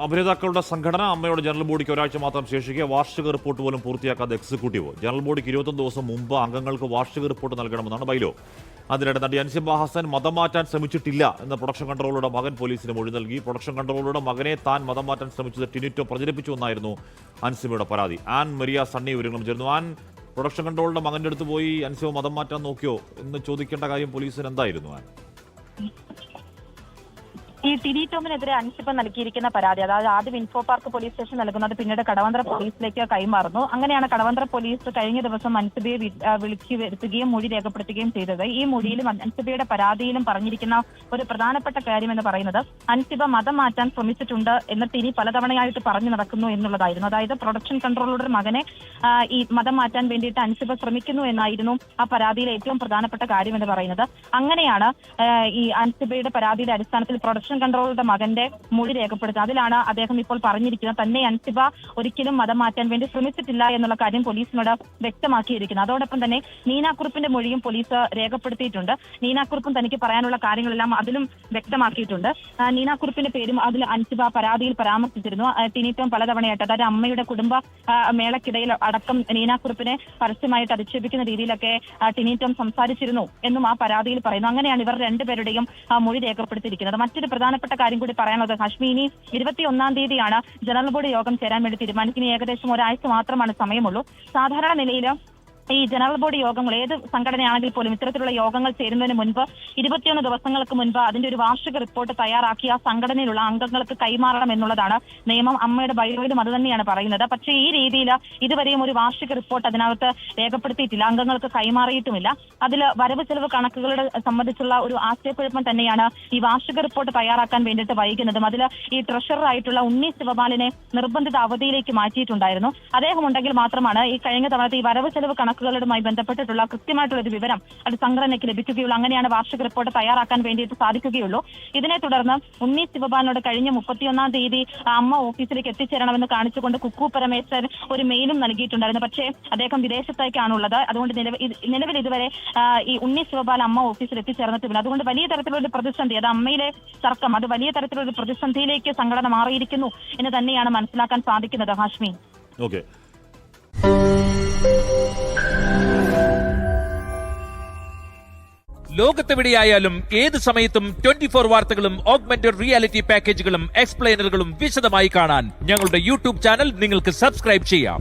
അഭിനേതാക്കളുടെ സംഘടന അമ്മയുടെ ജനറൽ ബോഡിക്ക് ഒരാഴ്ച മാത്രം ശേഷിക്കെ വാർഷിക റിപ്പോർട്ട് പോലും പൂർത്തിയാക്കാത്ത എക്സിക്യൂട്ടീവ്. ജനറൽ ബോഡിക്ക് 21 ദിവസം മുമ്പ് അംഗങ്ങൾക്ക് വാർഷിക റിപ്പോർട്ട് നൽകണമെന്നാണ് ബൈലോ. അതിനിടെ നടി അൻസിബ ഹസൻ മതം മാറ്റാൻ ശ്രമിച്ചിട്ടില്ല എന്ന പ്രൊഡക്ഷൻ കൺട്രോളറുടെ മകൻ പോലീസിന് മൊഴി നൽകി. പ്രൊഡക്ഷൻ കൺട്രോളറുടെ മകനെ താൻ മതം മാറ്റാൻ ശ്രമിച്ചത് ടിനിറ്റോ പ്രചരിപ്പിച്ചുവെന്നായിരുന്നു അൻസിബയുടെ പരാതി. ആൻ മരിയ സണ്ണി വിവരങ്ങളും ചേർന്നു. ആൻ, പ്രൊഡക്ഷൻ കൺട്രോളറുടെ മകന്റെ അടുത്ത് പോയി അൻസിബ മതം മാറ്റാൻ നോക്കിയോ എന്ന് ചോദിക്കേണ്ട കാര്യം പോലീസിന് എന്തായിരുന്നു? ആൻ, ഈ ടിനി ടോമിനെതിരെ അൻസിബ നൽകിയിരിക്കുന്ന പരാതി, അതായത് ആദ്യം ഇൻഫോ പാർക്ക് പോലീസ് സ്റ്റേഷൻ നൽകുന്നത് പിന്നീട് കടവന്ത്ര പോലീസിലേക്ക് കൈമാറുന്നു. അങ്ങനെയാണ് കടവന്ത്ര പോലീസ് കഴിഞ്ഞ ദിവസം അൻസിബയെ വിളിച്ചു വരുത്തുകയും മൊഴി രേഖപ്പെടുത്തുകയും ചെയ്തത്. ഈ മൊഴിയിലും അൻസിബയുടെ പരാതിയിലും പറഞ്ഞിരിക്കുന്ന ഒരു പ്രധാനപ്പെട്ട കാര്യം എന്ന് പറയുന്നത് അൻസിബ മതം മാറ്റാൻ ശ്രമിച്ചിട്ടുണ്ട് എന്ന് ടിനി പലതവണയായിട്ട് പറഞ്ഞു നടക്കുന്നു എന്നുള്ളതായിരുന്നു. അതായത് പ്രൊഡക്ഷൻ കൺട്രോളറുടെ മകനെ ഈ മതം മാറ്റാൻ വേണ്ടിയിട്ട് അൻസിബ ശ്രമിക്കുന്നു എന്നായിരുന്നു ആ പരാതിയിലെ ഏറ്റവും പ്രധാനപ്പെട്ട കാര്യം എന്ന് പറയുന്നത്. അങ്ങനെയാണ് ഈ അൻസിബയുടെ പരാതിയുടെ അടിസ്ഥാനത്തിൽ പ്രൊഡക്ഷൻ കൺട്രോളറുടെ മകന്റെ മൊഴി രേഖപ്പെടുത്തുക. അതിലാണ് അദ്ദേഹം ഇപ്പോൾ പറഞ്ഞിരിക്കുന്നത് തന്നെ അൻസിബ ഒരിക്കലും മതം മാറ്റാൻ വേണ്ടി ശ്രമിച്ചിട്ടില്ല എന്നുള്ള കാര്യം പോലീസിനോട് വ്യക്തമാക്കിയിരിക്കുന്നത്. അതോടൊപ്പം തന്നെ നീനാക്കുറുപ്പിന്റെ മൊഴിയും പോലീസ് രേഖപ്പെടുത്തിയിട്ടുണ്ട്. നീനാക്കുറുപ്പും തനിക്ക് പറയാനുള്ള കാര്യങ്ങളെല്ലാം അതിലും വ്യക്തമാക്കിയിട്ടുണ്ട്. നീനാക്കുറുപ്പിന്റെ പേരും അതിൽ അൻസിബ പരാതിയിൽ പരാമർശിച്ചിരുന്നു. ടിനിറ്റോം പലതവണയായിട്ട്, അതായത് അമ്മയുടെ കുടുംബ മേളക്കിടയിൽ അടക്കം നീനാക്കുറുപ്പിനെ പരസ്യമായിട്ട് അധിക്ഷേപിക്കുന്ന രീതിയിലൊക്കെ ടിനിറ്റോം സംസാരിച്ചിരുന്നു എന്നും ആ പരാതിയിൽ പറയുന്നു. അങ്ങനെയാണ് ഇവർ രണ്ടുപേരുടെയും മൊഴി രേഖപ്പെടുത്തിയിരിക്കുന്നത്. മറ്റൊരു പ്രധാനപ്പെട്ട കാര്യം കൂടി പറയാനുള്ളത് ഹാഷ്മി, ഇനി 21-ാം തീയതിയാണ് ജനറൽ ബോഡി യോഗം ചേരാൻ വേണ്ടി തീരുമാനിക്കുന്നത്. ഏകദേശം ഒരാഴ്ച മാത്രമാണ് സമയമുള്ളൂ. സാധാരണ നിലയിൽ ഈ ജനറൽ ബോഡി യോഗങ്ങൾ ഏത് സംഘടനയാണെങ്കിൽ പോലും ഇത്തരത്തിലുള്ള യോഗങ്ങൾ ചേരുന്നതിന് മുൻപ് 21 ദിവസങ്ങൾക്ക് മുൻപ് അതിന്റെ ഒരു വാർഷിക റിപ്പോർട്ട് തയ്യാറാക്കി ആ സംഘടനയിലുള്ള അംഗങ്ങൾക്ക് കൈമാറണം എന്നുള്ളതാണ് നിയമം. അമ്മയുടെ ബൈലോയിലും അത് തന്നെയാണ് പറയുന്നത്. പക്ഷേ ഈ രീതിയിൽ ഇതുവരെയും ഒരു വാർഷിക റിപ്പോർട്ട് അതിനകത്ത് രേഖപ്പെടുത്തിയിട്ടില്ല, അംഗങ്ങൾക്ക് കൈമാറിയിട്ടുമില്ല. അതിൽ വരവ് ചെലവ് കണക്കുകളുടെ സംബന്ധിച്ചുള്ള ഒരു ആശയക്കുഴപ്പം തന്നെയാണ് ഈ വാർഷിക റിപ്പോർട്ട് തയ്യാറാക്കാൻ വേണ്ടിയിട്ട് വൈകുന്നതും. അതിൽ ഈ ട്രഷറർ ആയിട്ടുള്ള ഉണ്ണി ശിവപാലിനെ നിർബന്ധിത അവധിയിലേക്ക് മാറ്റിയിട്ടുണ്ടായിരുന്നു. അദ്ദേഹം ഉണ്ടെങ്കിൽ മാത്രമാണ് ഈ കഴിഞ്ഞ തവണത്തെ ഈ വരവ് ചെലവ് കണക്കുകളുമായി ബന്ധപ്പെട്ടിട്ടുള്ള കൃത്യമായിട്ടുള്ള ഒരു വിവരം അത് സംഘടനയ്ക്ക് ലഭിക്കുകയുള്ളൂ. അങ്ങനെയാണ് വാർഷിക റിപ്പോർട്ട് തയ്യാറാക്കാൻ വേണ്ടിയിട്ട് സാധിക്കുകയുള്ളൂ. ഇതിനെ തുടർന്ന് ഉണ്ണി ശിവപാലിനോട് കഴിഞ്ഞ 31-ാം തീയതി അമ്മ ഓഫീസിലേക്ക് എത്തിച്ചേരണമെന്ന് കാണിച്ചുകൊണ്ട് കുക്കു പരമേശ്വരൻ ഒരു മെയിലും നൽകിയിട്ടുണ്ടായിരുന്നു. പക്ഷേ അദ്ദേഹം വിദേശത്തേക്കാണുള്ളത്. അതുകൊണ്ട് നിലവിൽ ഇതുവരെ ഈ ഉണ്ണി ശിവപാൽ അമ്മ ഓഫീസിൽ എത്തിച്ചേർന്നിട്ടില്ല. അതുകൊണ്ട് വലിയ തരത്തിലുള്ള പ്രതിസന്ധി, അത് അമ്മയിലെ തർക്കം, അത് വലിയ തരത്തിലുള്ള പ്രതിസന്ധിയിലേക്ക് സംഘടന മാറിയിരിക്കുന്നു എന്ന് തന്നെയാണ് മനസ്സിലാക്കാൻ സാധിക്കുന്നത്. ഹാഷ്മി, ഓക്കെ. ലോകത്തെവിടെയായാലും ഏത് സമയത്തും 24 വാർത്തകളും ഓഗ്മെന്റഡ് റിയാലിറ്റി പാക്കേജുകളും എക്സ്പ്ലെയിനറുകളും വിശദമായി കാണാൻ ഞങ്ങളുടെ യൂട്യൂബ് ചാനൽ നിങ്ങൾക്ക് സബ്സ്ക്രൈബ് ചെയ്യാം.